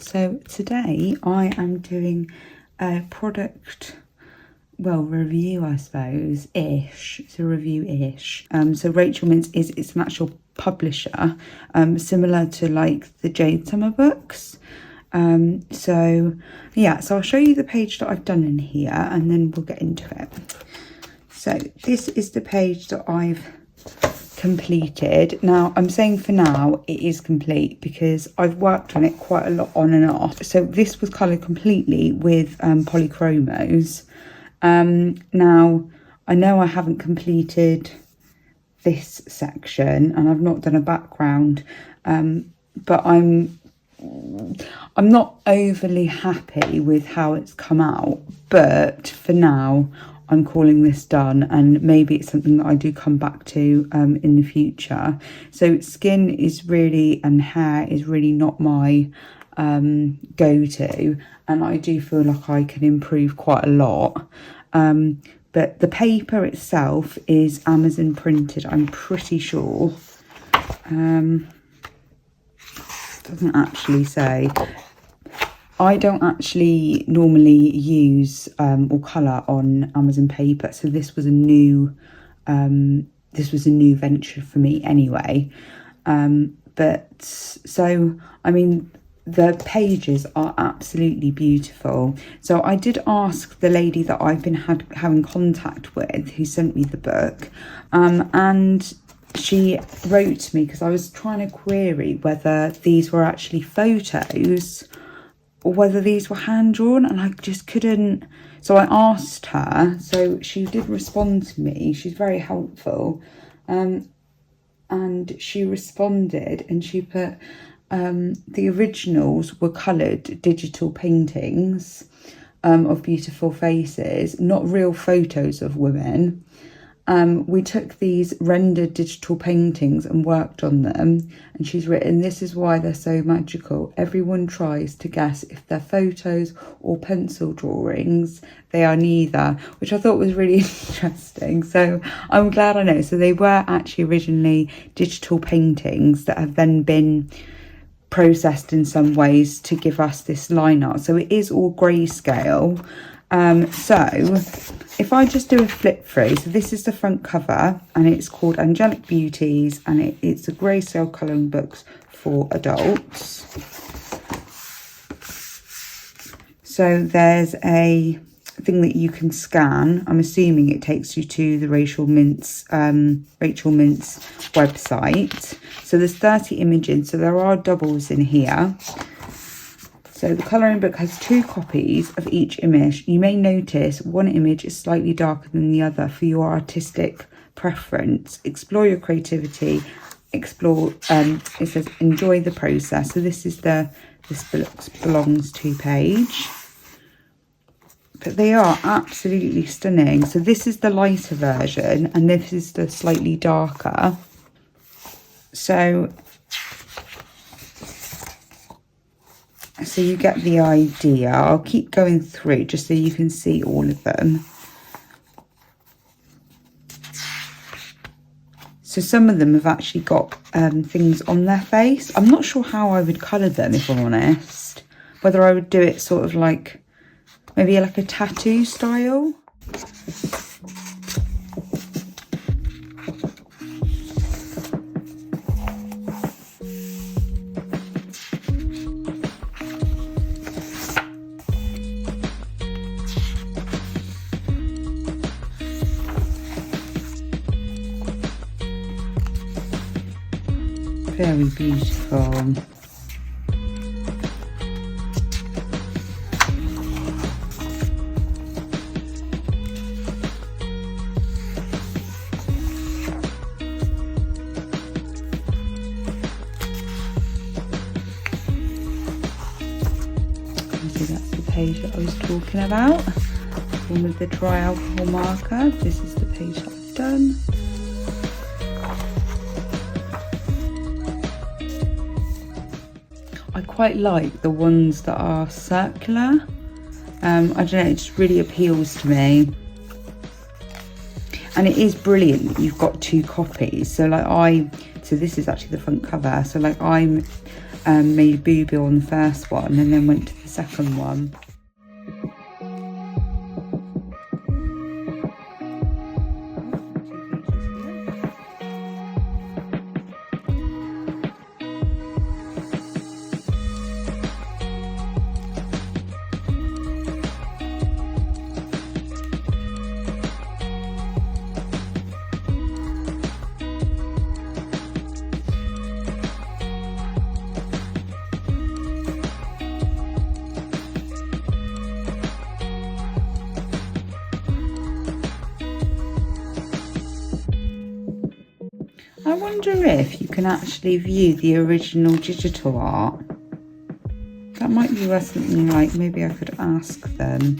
So today I am doing a product, well, review, I suppose, ish. It's a review-ish. So Rachel Mintz it's an actual publisher, similar to like the Jade Summer books. So I'll show you the page that I've done in here and then we'll get into it. So this is the page that I've completed. Now I'm saying for now it is complete because I've worked on it quite a lot on and off. So this was coloured completely with polychromos. Now I know I haven't completed this section and I've not done a background, but I'm not overly happy with how it's come out, but for now I'm calling this done, and maybe it's something that I do come back to in the future. So skin is really, and hair is really not my go-to, and I do feel like I can improve quite a lot. But the paper itself is Amazon printed, I'm pretty sure. Doesn't actually say. I don't actually normally use or colour on Amazon paper, so this was a new venture for me anyway. But so I mean, the pages are absolutely beautiful. So I did ask the lady that I've been having contact with, who sent me the book, and she wrote to me because I was trying to query whether these were actually photos or whether these were hand-drawn, and I just couldn't. So I asked her, so she did respond to me. She's very helpful, and she responded and she put the originals were coloured digital paintings of beautiful faces, not real photos of women. We took these rendered digital paintings and worked on them, and she's written, "This is why they're so magical. Everyone tries to guess if they're photos or pencil drawings. They are neither," which I thought was really interesting. So I'm glad I know. So they were actually originally digital paintings that have then been processed in some ways to give us this line art. So it is all grayscale. So if I just do a flip through, so this is the front cover and it's called Angelic Beauties, and it's a grayscale colouring books for adults. So there's a thing that you can scan. I'm assuming it takes you to the Rachel Mintz website. So there's 30 images, so there are doubles in here. So the colouring book has 2 copies of each image. You may notice one image is slightly darker than the other for your artistic preference. Explore your creativity. It says enjoy the process. So this is this belongs to page. But they are absolutely stunning. So this is the lighter version and this is the slightly darker. So you get the idea. I'll keep going through just so you can see all of them. So some of them have actually got things on their face. I'm not sure how I would colour them, if I'm honest. Whether I would do it sort of like, maybe like a tattoo style. Very beautiful. So that's the page that I was talking about. One with the dry alcohol marker. This is the page that I've done. I quite like the ones that are circular. I don't know, it just really appeals to me. And it is brilliant that you've got 2 copies. So like so this is actually the front cover. So like I'm made a boo-boo on the first one and then went to the second one. I wonder if you can actually view the original digital art. That might be worth something like, maybe I could ask them.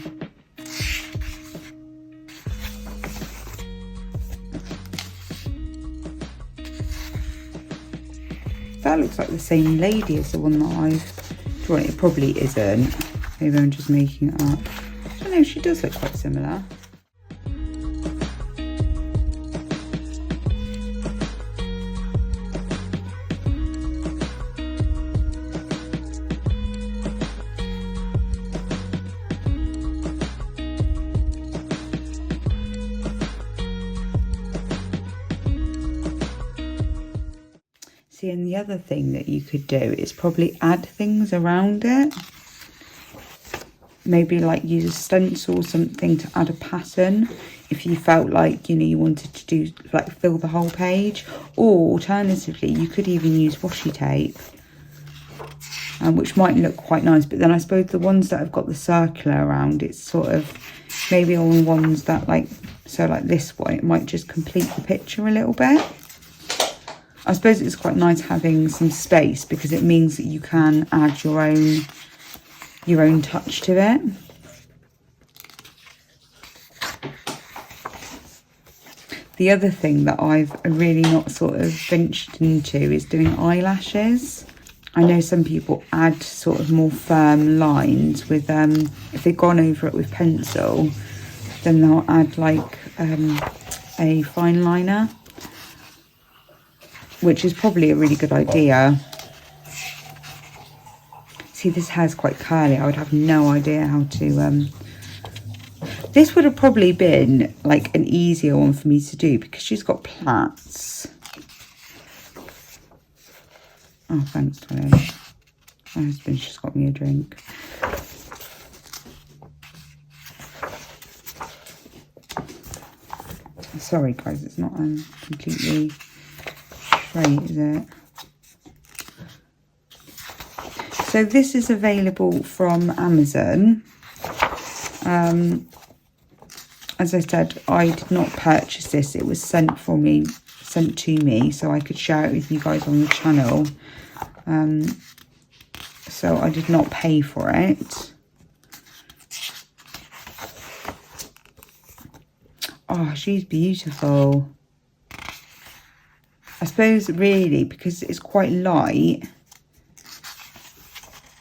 That looks like the same lady as the one that I've drawn. It probably isn't. Maybe I'm just making it up. I don't know, she does look quite similar. And the other thing that you could do is probably add things around it. Maybe like use a stencil or something to add a pattern if you felt like, you know, you wanted to do like fill the whole page. Or alternatively, you could even use washi tape, which might look quite nice. But then I suppose the ones that have got the circular around, it's sort of maybe on ones that like, so like this one, it might just complete the picture a little bit. I suppose it's quite nice having some space because it means that you can add your own touch to it. The other thing that I've really not sort of ventured into is doing eyelashes. I know some people add sort of more firm lines with, if they've gone over it with pencil, then they'll add like a fine liner, which is probably a really good idea. See, this hair's quite curly. I would have no idea how to... This would have probably been like an easier one for me to do because she's got plaits. Oh, thanks, Tony. My husband's just got me a drink. Sorry, guys, it's not completely... straight, is it? So this is available from Amazon. As I said, I did not purchase this. It was sent to me, so I could share it with you guys on the channel. So I did not pay for it. Oh, she's beautiful. I suppose really because it's quite light,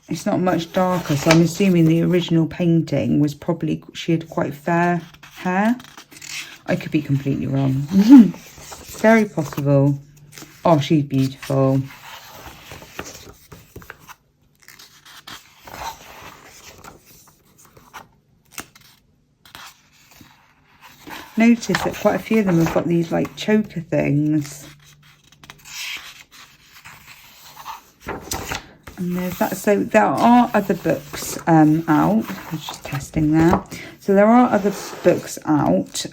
it's not much darker, so I'm assuming the original painting was probably, she had quite fair hair. I could be completely wrong. Very possible. Oh, she's beautiful. Notice that quite a few of them have got these like choker things. And there's that. So there are other books out. I was just testing there. So there are other books out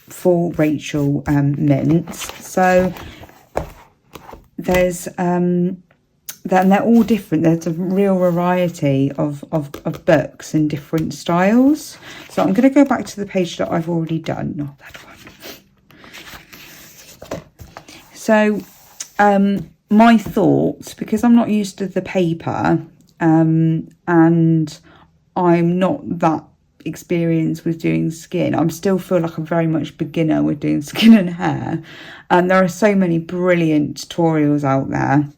for Rachel Mintz. So there's they're all different. There's a real variety of books and different styles. So I'm going to go back to the page that I've already done. Not that one. So my thoughts, because I'm not used to the paper and I'm not that experienced with doing skin. I still feel like I'm very much beginner with doing skin and hair. And there are so many brilliant tutorials out there,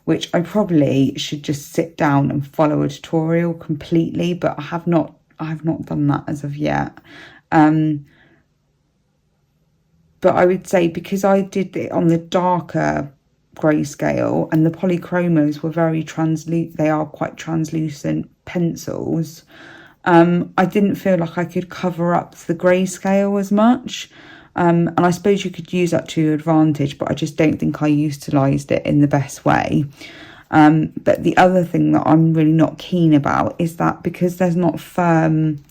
which I probably should just sit down and follow a tutorial completely, but I have not done that as of yet. But I would say because I did it on the darker grayscale, and the polychromos were very they are quite translucent pencils. I didn't feel like I could cover up the grayscale as much. And I suppose you could use that to your advantage, but I just don't think I utilised it in the best way. But the other thing that I'm really not keen about is that because there's not firm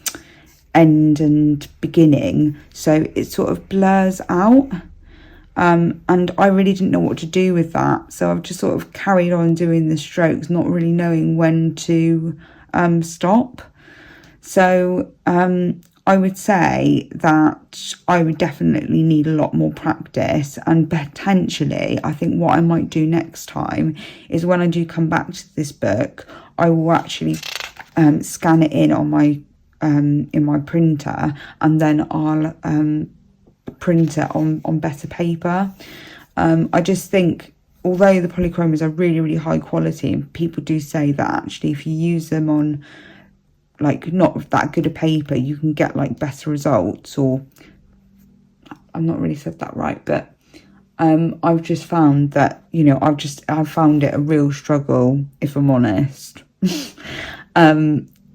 end and beginning, so it sort of blurs out. And I really didn't know what to do with that. So I've just sort of carried on doing the strokes, not really knowing when to stop. So I would say that I would definitely need a lot more practice, and potentially I think what I might do next time is when I do come back to this book, I will actually scan it in on my printer, and then I'll print it on better paper. I just think, although the polychromos are really, really high quality, and people do say that actually if you use them on like not that good a paper, you can get like better results, or I'm not really said that right, but I've just found that, you know, I've found it a real struggle, if I'm honest.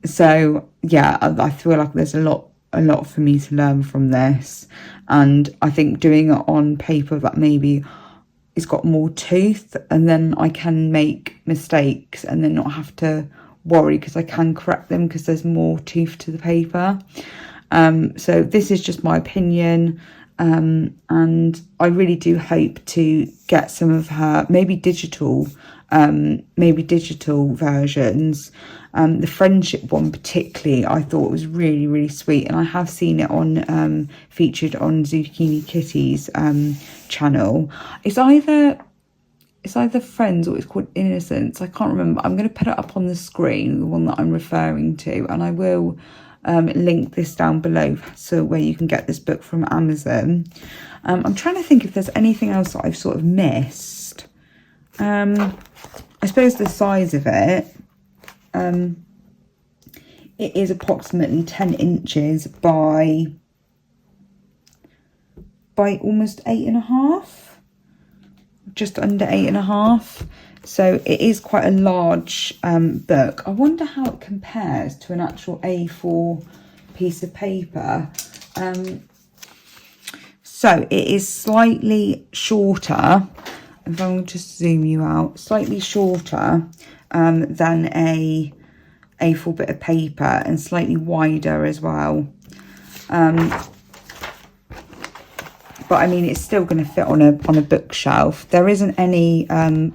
So yeah, I feel like there's a lot for me to learn from this, and I think doing it on paper that maybe it's got more tooth, and then I can make mistakes and then not have to worry because I can correct them because there's more tooth to the paper. So this is just my opinion, and I really do hope to get some of her maybe digital versions. The friendship one particularly I thought was really, really sweet, and I have seen it on featured on Zucchini Kitty's channel. It's either Friends or it's called Innocence. I can't remember. I'm going to put it up on the screen, the one that I'm referring to, and I will link this down below so where you can get this book from Amazon. I'm trying to think if there's anything else that I've sort of missed. I suppose the size of it. It is approximately 10 inches by almost 8.5. Just under 8.5, so it is quite a large book. I wonder how it compares to an actual A4 piece of paper. So it is slightly shorter, if I will just zoom you out, slightly shorter than a A4 bit of paper, and slightly wider as well. But I mean, it's still going to fit on a bookshelf. There isn't any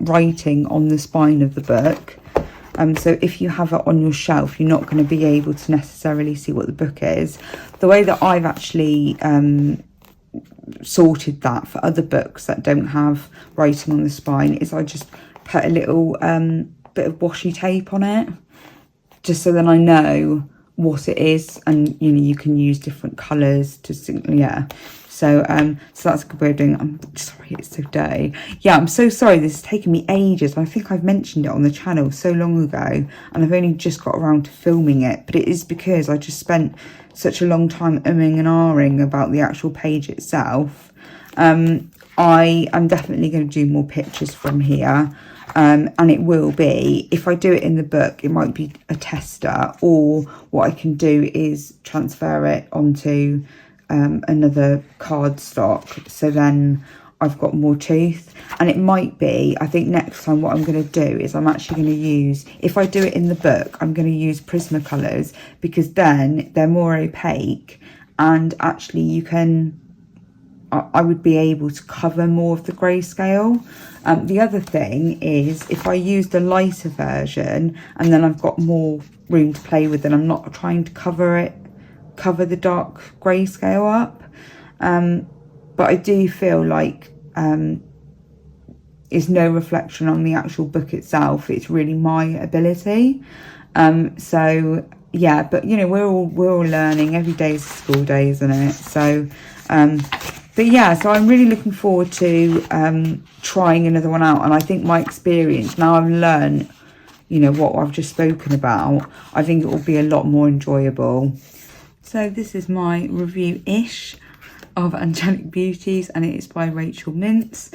writing on the spine of the book. So if you have it on your shelf, you're not going to be able to necessarily see what the book is. The way that I've actually sorted that for other books that don't have writing on the spine is I just put a little bit of washi tape on it, just so then I know what it is, and you know, you can use different colours to, yeah. So that's a good way of doing it. I'm sorry, it's so dirty. Yeah, I'm so sorry. This has taken me ages. I think I've mentioned it on the channel so long ago, and I've only just got around to filming it. But it is because I just spent such a long time umming and ahhing about the actual page itself. I am definitely going to do more pictures from here. And it will be, if I do it in the book, it might be a tester, or what I can do is transfer it onto another cardstock, so then I've got more tooth. And it might be, I think next time what I'm going to do is I'm actually going to use, if I do it in the book, I'm going to use Prismacolors, because then they're more opaque, and actually you can, I would be able to cover more of the grayscale. The other thing is, if I use the lighter version and then I've got more room to play with, and I'm not trying to cover the dark grayscale up. But I do feel like it's no reflection on the actual book itself. It's really my ability. So yeah, but you know, we're all learning. Every day is a school day, isn't it? So but yeah, so I'm really looking forward to trying another one out. And I think my experience, now I've learned, you know, what I've just spoken about, I think it will be a lot more enjoyable. So this is my review-ish of Angelic Beauties, and it is by Rachel Mintz.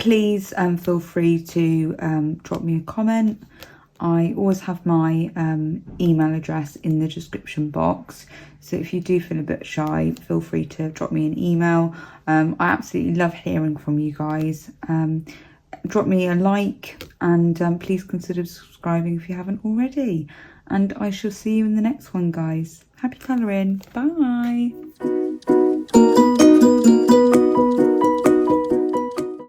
please feel free to drop me a comment. I always have my email address in the description box, so if you do feel a bit shy, feel free to drop me an email. I absolutely love hearing from you guys. Drop me a like, and please consider subscribing if you haven't already. And I shall see you in the next one, guys. Happy colouring. Bye.